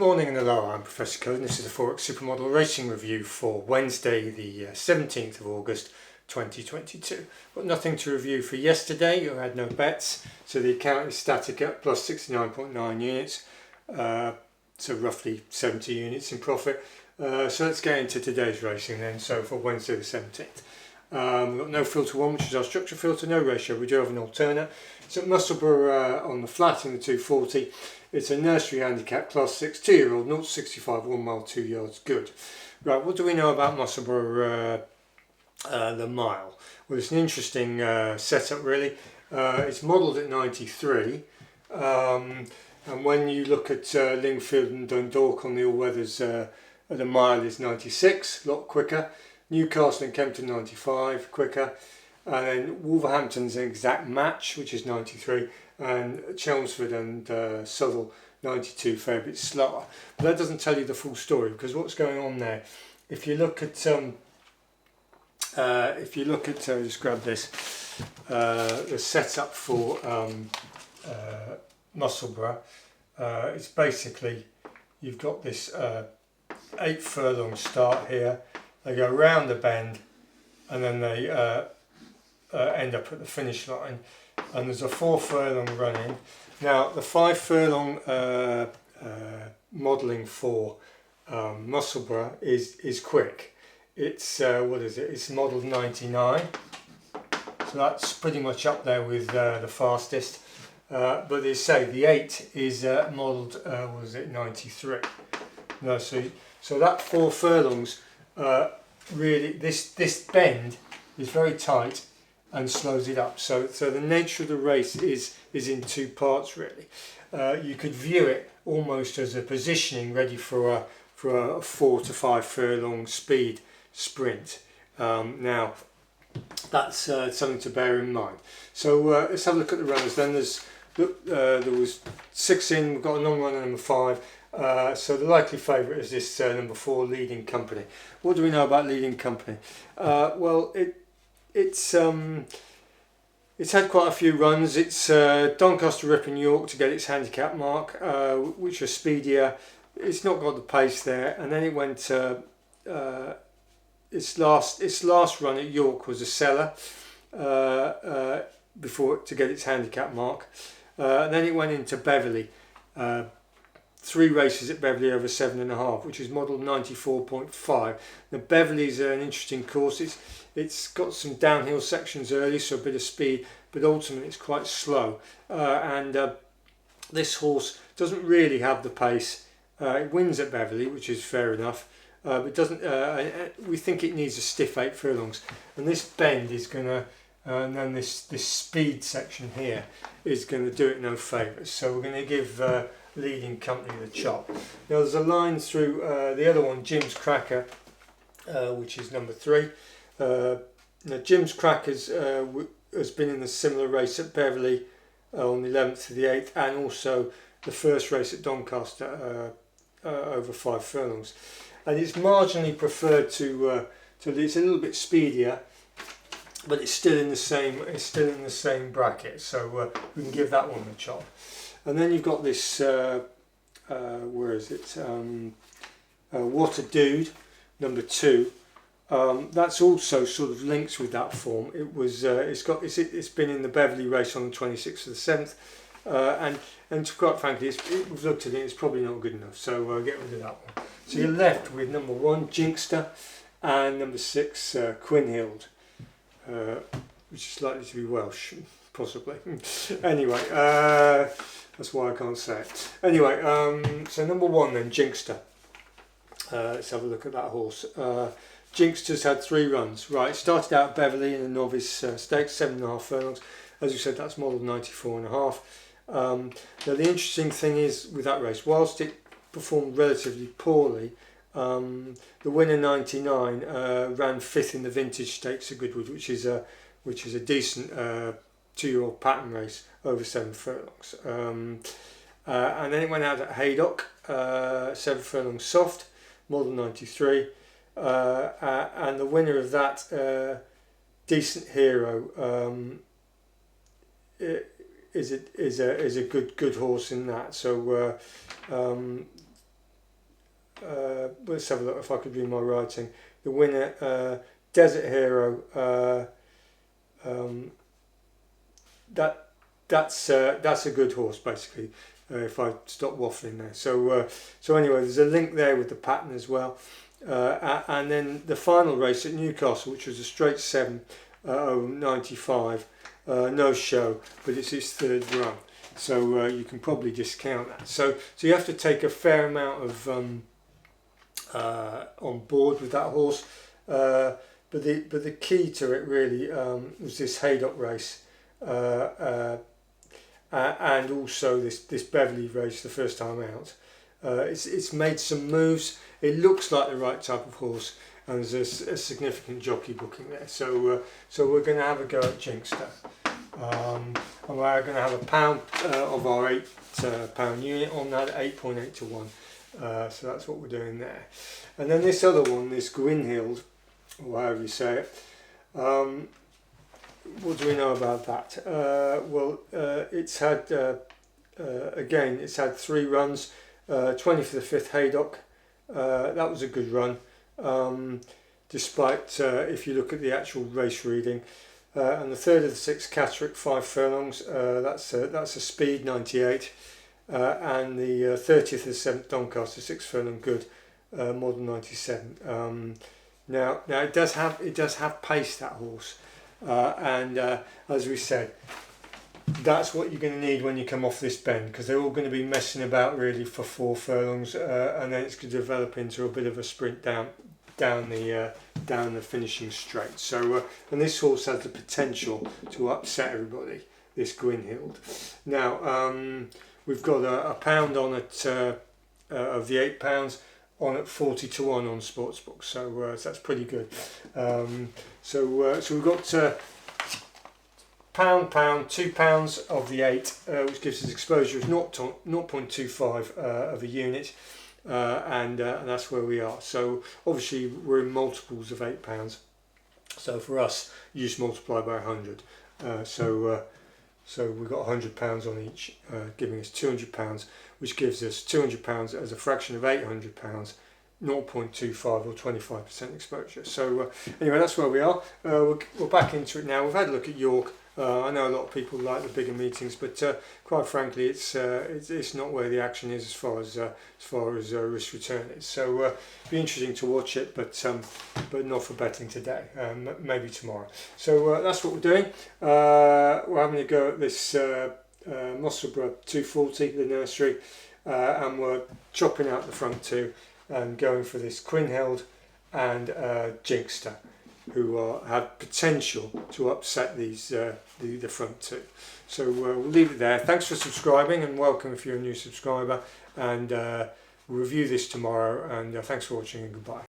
morning and hello, I'm Professor Code and this is the Forex Supermodel Racing Review for Wednesday the 17th of August 2022. Got nothing to review for yesterday, I had no bets, so the account is static at plus 69.9 units, so roughly 70 units in profit. So let's get into today's racing then, so for Wednesday the 17th. We've got no filter 1, which is our structure filter, no ratio, we do have an alternate. It's at Musselburgh on the flat in the 240. It's a nursery handicap, class 6, 2-year-old, 0 to 65, 1 mile, 2 yards, good. Right, what do we know about Musselburgh, the mile? Well, it's an interesting setup really. It's modelled at 93. And when you look at Lingfield and Dundalk on the all-weathers, the mile is 96, a lot quicker. Newcastle and Kempton 95, quicker. And then Wolverhampton's an exact match, which is 93. And Chelmsford and Southall 92, fair bit slower. But that doesn't tell you the full story, because what's going on there, if you look at just grab this, the setup for Musselburgh, it's basically, you've got this 8 furlong start here, they go round the bend and then they end up at the finish line, and there's a 4 furlong running. Now the 5 furlong modelling for Musselburgh is quick. It's what is it? It's modelled 99, so that's pretty much up there with the fastest. But they say the 8 is modelled what is it, 93. No, so that 4 furlongs really this bend is very tight and slows it up. So the nature of the race is in 2 parts really. You could view it almost as a positioning ready for a 4 to 5 furlong speed sprint. Now that's something to bear in mind. So let's have a look at the runners. Then there was 6 in. We've got a non-runner number 5. So the likely favourite is this number 4, Leading Company. What do we know about Leading Company? Well, it's had quite a few runs. It's Doncaster, Rip and York to get its handicap mark, which was speedier. It's not got the pace there, and then it went. Its last run at York was a seller before to get its handicap mark. And then it went into Beverley. 3 races at Beverley over 7.5, which is modelled 94.5. Now Beverley's an interesting course. It's got some downhill sections early, so a bit of speed, but ultimately it's quite slow. And this horse doesn't really have the pace. It wins at Beverley, which is fair enough, but it doesn't. We think it needs a stiff 8 furlongs, and this bend is going to, and then this speed section here is going to do it no favours. So we're going to give Leading Company the chop. Now there's a line through the other one, Jim's Cracker, which is number 3. Now Jim's Cracker has been in a similar race at Beverley on the 11th to the 8th, and also the first race at Doncaster over 5 furlongs. And it's marginally preferred to it's a little bit speedier, but it's still in the same bracket. So we can give that one a chop. And then you've got this, where is it? What a Dude, number 2. That's also sort of links with that form. It was, it's been in the Beverley race on the 26th of the 7th, and quite frankly, we've looked at it. It's probably not good enough. So get rid of that one. So you're left with number 1, Jinkster, and number 6, Quinhild, which is likely to be Welsh, possibly. Anyway. That's why I can't say it. Anyway, so number 1 then, Jinkster. Let's have a look at that horse. Jinkster's had 3 runs. Right, started out at Beverley in the novice stakes, 7.5 furlongs. As you said, that's modelled 94.5. Now the interesting thing is with that race, whilst it performed relatively poorly, the winner 99 ran 5th in the Vintage Stakes at Goodwood, which is a decent 2-year-old pattern race over 7 furlongs. And then it went out at Haydock, 7 furlongs soft, model 93. And the winner of that, Decent Hero, is a good horse in that. So let's have a look if I could read my writing. The winner, Desert Hero. That's a good horse, basically. If I stop waffling there. So anyway, there's a link there with the pattern as well. And then the final race at Newcastle, which was a straight 7 over 95, no show, but it's his third run. So you can probably discount that. So you have to take a fair amount of on board with that horse. But the key to it really was this Haydock race. And also this Beverley race the first time out. It's made some moves. It looks like the right type of horse, and there's a significant jockey booking there. So we're going to have a go at Jinkster. And we're going to have £1 of our £8 unit on that, 8.8 to 1. So that's what we're doing there. And then this other one, this Gwynhild, or however you say it. What do we know about that? It's had again, it's had 3 runs, 20 for the 5th Haydock. That was a good run, despite if you look at the actual race reading. And the 3rd of the 6th Catterick, 5 furlongs. That's a speed 98, and the 30th of the 7th Doncaster, 6 furlong good, model 97. Now it does have pace, that horse. And as we said, that's what you're going to need when you come off this bend, because they're all going to be messing about really for 4 furlongs, and then it's going to develop into a bit of a sprint down the finishing straight. So and this horse has the potential to upset everybody, this Gwynhild. Now we've got a £1 on it of the £8 on at 40 to 1 on Sportsbook, so that's pretty good. So we've got £2 of the 8, which gives us exposure of 0.25 of a unit, and that's where we are. So obviously we're in multiples of £8. So for us, you just multiply by 100. So we've got £100 on each, giving us £200, which gives us £200 as a fraction of £800, 0.25 or 25% exposure. So anyway, that's where we are. We're back into it now. We've had a look at York. I know a lot of people like the bigger meetings, but quite frankly, it's not where the action is as far as risk return is. So it'll be interesting to watch it, but not for betting today. Maybe tomorrow. So that's what we're doing. We're having a go at this Musselburgh 240, the nursery, and we're chopping out the front 2 and going for this Gwynhild and Jinkster, who have potential to upset these the front 2. So we'll leave it there. Thanks for subscribing, and welcome if you're a new subscriber, and we'll review this tomorrow, and thanks for watching, and goodbye.